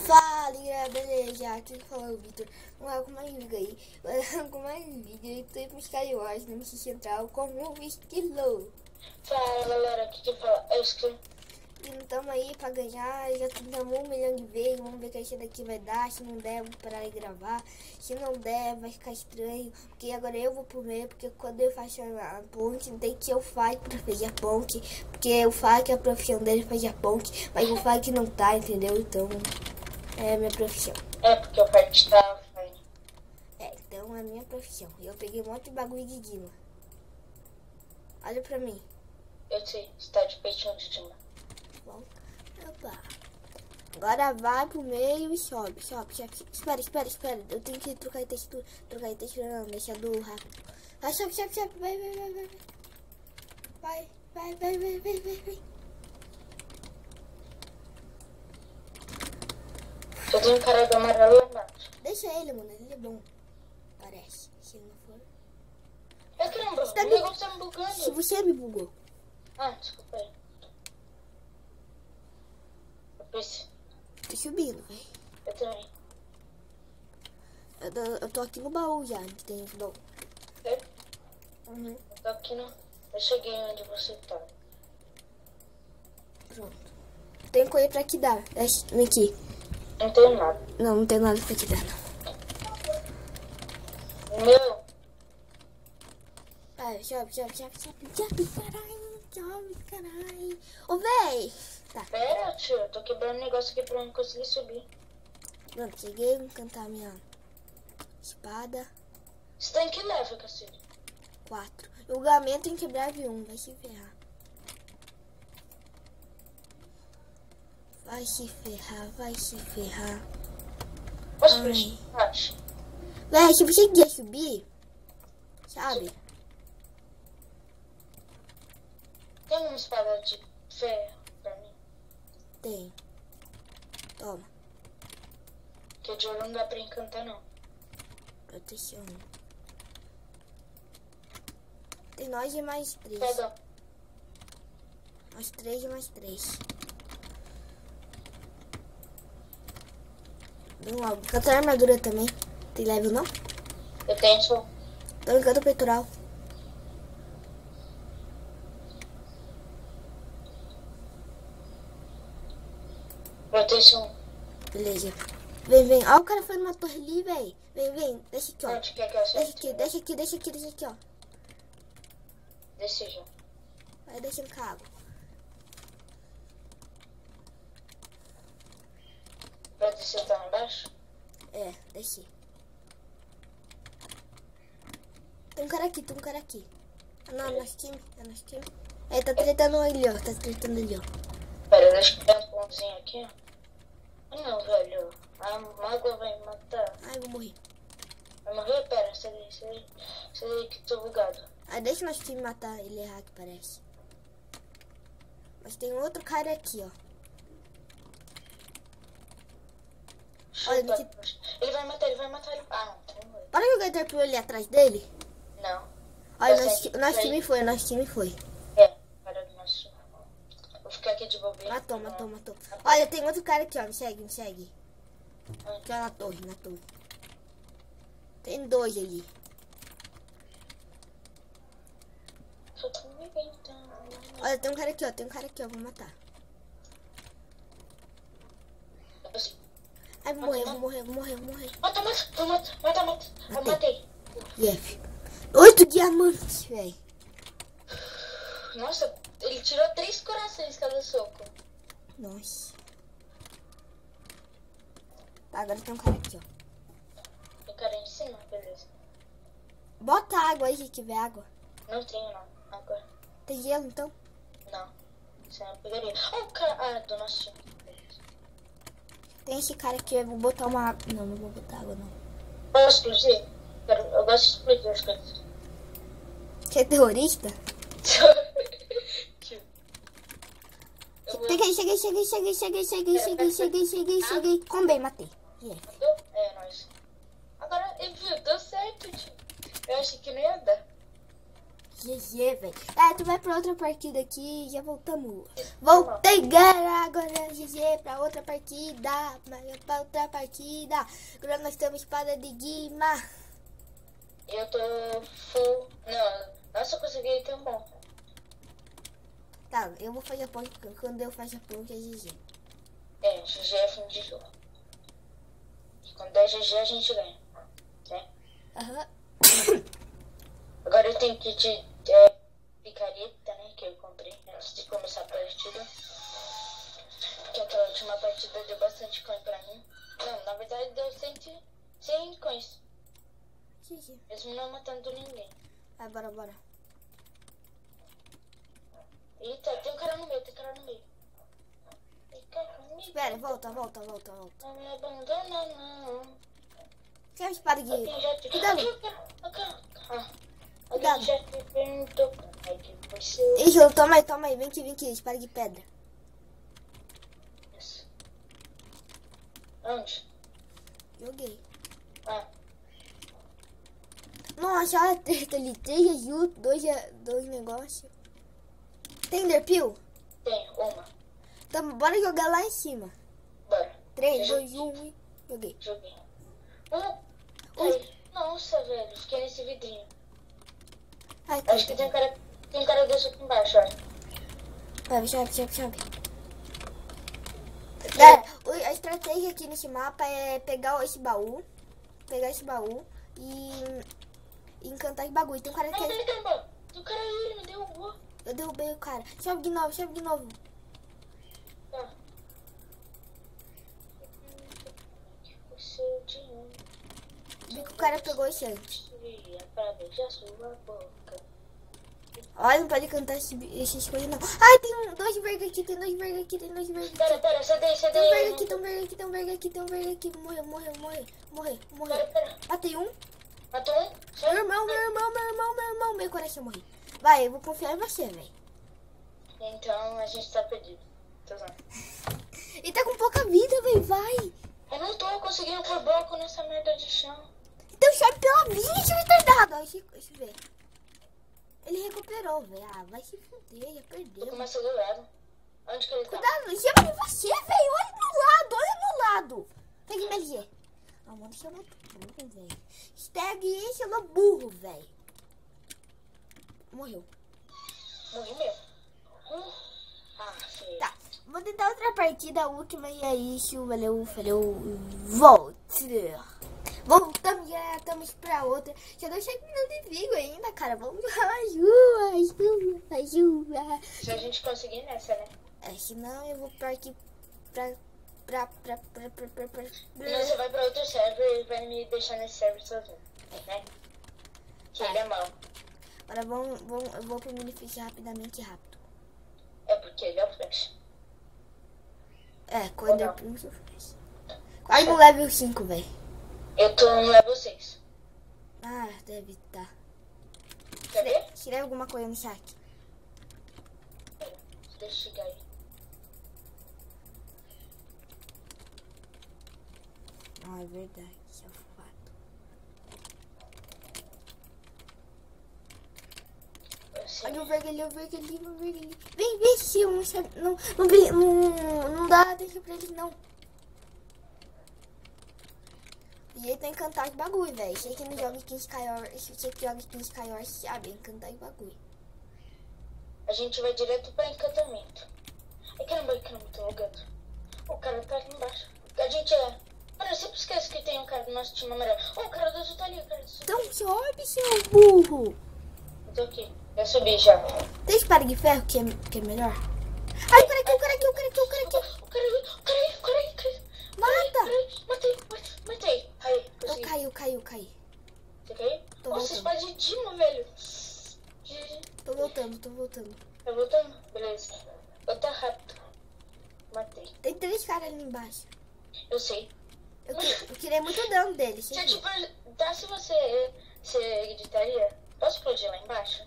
Fala, galera, beleza? Aqui que falou o Victor. Vamos lá com mais vídeo aí. Com mais vídeo. Eu tô indo pro Skywars, no Missão Central, com o Esquilo. Fala, galera, aqui quem fala é o Esquilo. E não estamos aí pra ganhar. Já tentamos 1 milhão de vezes. Vamos ver o que esse daqui vai dar. Se não der, vou parar de gravar. Se não der, vai ficar estranho. Porque agora eu vou pro meio. Porque quando eu faço a ponte, tem que eu faço pra fazer a ponte. Porque o Fak é a profissão dele fazer a ponte. Mas o Fak não tá, entendeu? Então é a minha profissão. É, porque o Fak tá offline. Então é a minha profissão. Eu peguei um monte de bagulho de Dima. Olha pra mim. Eu sei, você tá de peitinho de Dima. Bom, opa. Agora vai pro meio e sobe. Espera. Eu tenho que trocar de textura. Não, deixa do rápido. Vai, sobe. Vai. Eu tenho um cara do amarelo lá embaixo. Deixa ele, mano. Ele é bom. Parece. Se ele não for. É caramba, Você tá o me- negócio tá me bugando. Se você me bugou. Ah, desculpa aí. Eu pensei. Tô subindo, velho. Eu também. Eu tô aqui no baú já, que tem os baús. Certo? Uhum. Eu tô aqui no... Eu cheguei onde você tá. Pronto. Tem coisa pra te dar. Vem aqui. Não tenho nada. Não tem nada pra te dar, não. Meu, Vai, sobe, caralho. Ô, véi. Tá, pera, tio. Eu tô quebrando um negócio aqui pra eu não conseguir subir. pronto, cheguei, vou cantar minha espada. Você tá em que level, cacete? 4. Julgamento em quebrar V1, vai se ferrar. Vai se ferrar. Posso Ai. puxar? Véi, se você quer subir, sabe? Tem uma espada de ferro pra mim? Tem. Toma, Que de ouro não dá pra encantar, não. proteção. Tem nós e mais 3. Pega. Nós 3 e mais 3. Vamos logo. Canta a armadura também. Tem level não? Eu tenho só. Então encanta o peitoral. Proteção. Beleza. Vem. Ó, o cara foi numa torre ali, véi. Vem. Deixa aqui, ó. Onde quer que eu acerte? Deixa aqui, ó. Desce já. Vai deixando com a água. Pra descer tá lá embaixo? É, desci. Tem um cara aqui. Ah, não, nosso time. É, tá tretando ali, ó. Pera, deixa eu dar um pontozinho aqui, ó. Ah, não, velho. A mágoa vai me matar. Ai, vou morrer. Vai morrer? Pera, sai daí que tô bugado. Aí deixa nosso time matar ele errar, que parece. Mas tem outro cara aqui, ó. Olha, Chupa. Ele vai matar ele. Ah, não, tá morrendo. Bora jogar Interpol ali atrás dele? Não. Olha, Eu nosso sei, time foi. É, para do nosso. Vou ficar aqui de bobeira. Matou. Olha, tem outro cara aqui, ó. Me segue. Aqui, Onde? ó, na torre. Tem 2 ali. Só comigo então. Olha, tem um cara aqui, ó. Vou matar. Ai, vou morrer. Mata. Eu matei. Yes. 8 diamantes, velho. Nossa, ele tirou 3 corações cada soco. Nossa. Tá, agora tem um cara aqui, ó. O cara em cima, beleza. Bota água aí, se tiver água. Não tenho, não. Agora. Tem gelo, então? Não. Isso é uma pegaria. O cara. Ah, do nosso time. Beleza. Tem esse cara aqui, eu vou botar uma água. Não vou botar água, não. Posso explodir? Eu gosto de explodir as coisas. Você é terrorista? Cheguei. Combei, matei. Yes. É, nóis. Agora, viu, deu certo, tio. Eu achei que não ia dar. GG, velho. Tu vai pra outra partida aqui e já voltamos. Voltei, galera. Agora GG pra outra partida. Pra outra partida. Agora nós temos espada de Guima. Eu tô full. Não, nossa, eu consegui ter um bom. Tá, eu vou fazer a ponte. Quando eu faço a ponte é GG. GG é fim de jogo. Quando é GG a gente ganha. Né? Aham. Agora eu tenho que te picareta, né? Que eu comprei antes de começar a partida. Que aquela última partida deu bastante coin pra mim. Não, na verdade deu 100 coins. GG. Mesmo não matando ninguém. Vai, bora. Eita, tem um cara no meio, Tem cara no meio. Espera, volta. Não me abandona, não. Quer a espada de... Alguém já te... Cuidado. Alguém já te perguntou como é que você... Ixi, toma aí. Vem aqui. Espada de pedra. Isso. Onde? Joguei. Nossa, olha a treta ali. 3 ajuda, 2 negócios. Tem Enderpeel? tem uma. Então, bora jogar lá em cima. Bora. 3, 2, 1 e... Joguei. Nossa, velho. Fiquei nesse vidrinho. Ai, Acho que tem um cara desse aqui embaixo, olha. Vai, chave. Galera, a estratégia aqui nesse mapa é pegar esse baú. E encantar esse bagulho. Tem um cara Não, que... ele derrubou. Tem um cara aí, ele me derrubou. Eu derrubei o cara. Chave de novo. Tá. Vi que o cara pegou esse antes. Pra beijar sua boca. Olha, não pode cantar essas coisas não. Ai, tem 2 vergas aqui, Pera, sai daí. Tem um verga aqui. Morrer. Pera. Matei um. Matou um? Meu irmão. Meu coração morri. Vai, eu vou confiar em você, velho. Então a gente tá perdido. Tô usando. Ele tá com pouca vida, velho. Vai. Eu não tô conseguindo pôr bloco nessa merda de chão. Então chave pela vida, seu retardado. Deixa eu ver. Ele recuperou, velho. Vai se fuder, já perdeu. Eu começo do lado. Onde que ele tá? Cuidado, chama de você, velho. Olha no lado. Pegue minha G. Mano, chama burro, velho. Stag e chama burro, velho. Morreu. Morri mesmo. Feio. Tá, vou tentar outra partida, a última, e é isso. Valeu. Voltamos, já estamos pra outra. Já não chegando de Vigo ainda, cara. Vamos lá, ajuda. Se a gente conseguir nessa, né? Senão eu vou pra aqui pra... Você vai pra outro server e vai me deixar nesse server sozinho, né? Que ele é mau. Agora eu vou pro Minifish rapidamente. É porque ele é o Flash. Quando eu puxo o Flash. Quase no level 5, velho. Eu tô no level 6. Deve estar. Quer ver? Tirei alguma coisa no chat. Deixa eu chegar aí. Não, é verdade. Isso é um fato. Olha o verga ali. Vem, tio. Não dá, deixa pra eles não. E ele tem que cantar de bagulho, velho. Sei que não joga 15 Skyward, sabe? Encantar de bagulho. A gente vai direto pra encantamento. Caramba, tô logando. O cara tá aqui embaixo. A gente Mano, eu sempre esqueço que tem um cara do nosso time amarelo. O cara do azul tá ali, Então sobe, seu burro. Eu tô aqui. Eu subi já. Tem espada de ferro que é melhor? Ai, o cara aqui. O cara aí. Mata. Matei. Aí, consegui. Eu caí. Você caiu? Tô Nossa, voltando. espada de Dima, velho. Tô voltando. Tá voltando? Beleza. Eu tô rápido. Matei. Tem 3 caras ali embaixo. Eu sei. Eu tirei muito dano deles. Se eu te perguntar se você editaria, posso explodir lá embaixo?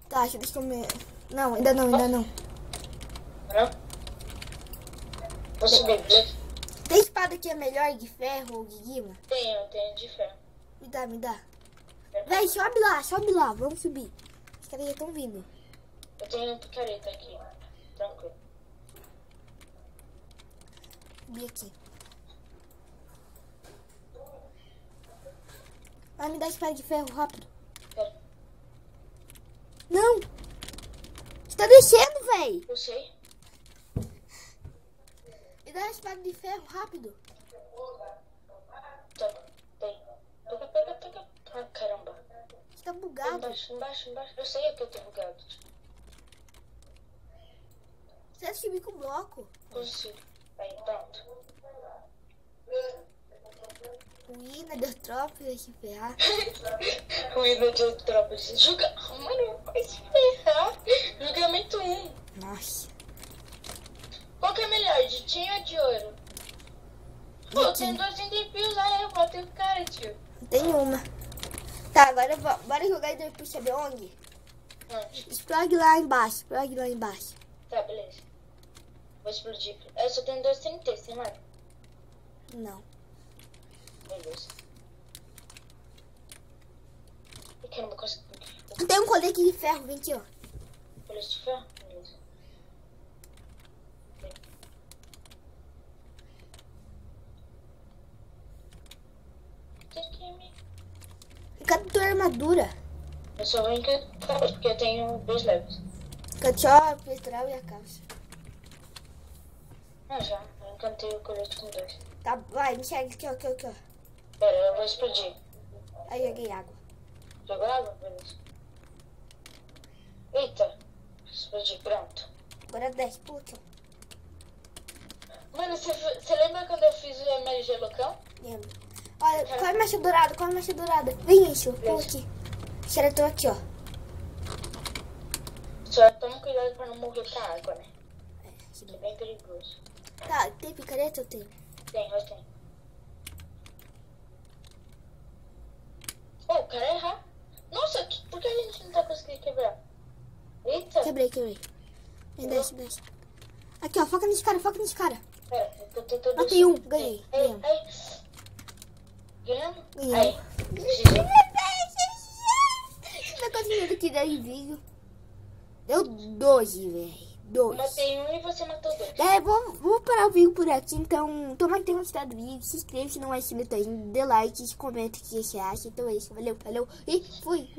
Tá, deixa eu comer. Não, ainda não. Não? Vou subir, beleza? Tem espada que é melhor de ferro ou de guima? Tenho de ferro. Me dá. Véi, sobe lá, vamos subir. Os caras já estão vindo. Eu tenho picareta aqui. Tranquilo. Subi aqui. Vai me dar espada de ferro rápido. Pera. Não! Você tá descendo, véi! Eu sei. Me dá a espada de ferro rápido. Tá. Tem. Pega. Ah, caramba. Você tá bugado. Embaixo. Eu sei que eu tô bugado. Você vai subir com o bloco. Consigo. Aí, pronto. O Ina deu tropa vai se ferrar. O hino de tropa de jogar. Mano, vai se ferrar. Julgamento 1. Nossa. Qual que é melhor, de tinha ou de ouro? Pô, tem 2 endepios aí, eu botei o cara, tio. Não tem uma. Tá, agora bora jogar e depois saber onde? Onde? Explode lá embaixo. Tá, beleza. Vou explodir. Eu só tenho 2 TNT, você mata? Não. Beleza. Ih, caramba, quase. Tem um colete de ferro, vem aqui, ó. Colete de ferro? Beleza. Cadê tua armadura? Eu só vou encantar porque eu tenho 2 levels. Cadê a peitoral e a calça? Ah, já. Eu encantei o colete com 2. Tá, vai, me segue aqui, ó. Pera, eu vou explodir. Aí joguei água. Jogou água? Beleza. Eita. Explodi, pronto. Agora desce, pula aqui, ó. Mano, você lembra quando eu fiz o MLG loucão? Lembra? Olha, corre mais dourada. Vem, isso, pula aqui. Xeratou aqui, ó. Só toma cuidado pra não morrer com a água, né? É bem perigoso. Tá, tem picareta ou tem? Tem, eu tenho. Oh, o cara é errar. Nossa, por que a gente não tá conseguindo quebrar? Eita. Quebrei. Vem, desce. Aqui, ó, foca nesse cara. Pera, eu tô tentando... Matei um, ganhei. Ganhamos? Ganhamos. Aí. Não conseguindo tirar em vídeo. Deu 12, velho. 2. Matei um e você matou 2. Vou parar o vídeo por aqui. Então, tomara que tenha gostado do vídeo. Se inscreva se não é inscrito ainda. Dê like, comenta o que você acha. Então é isso. Valeu. E fui.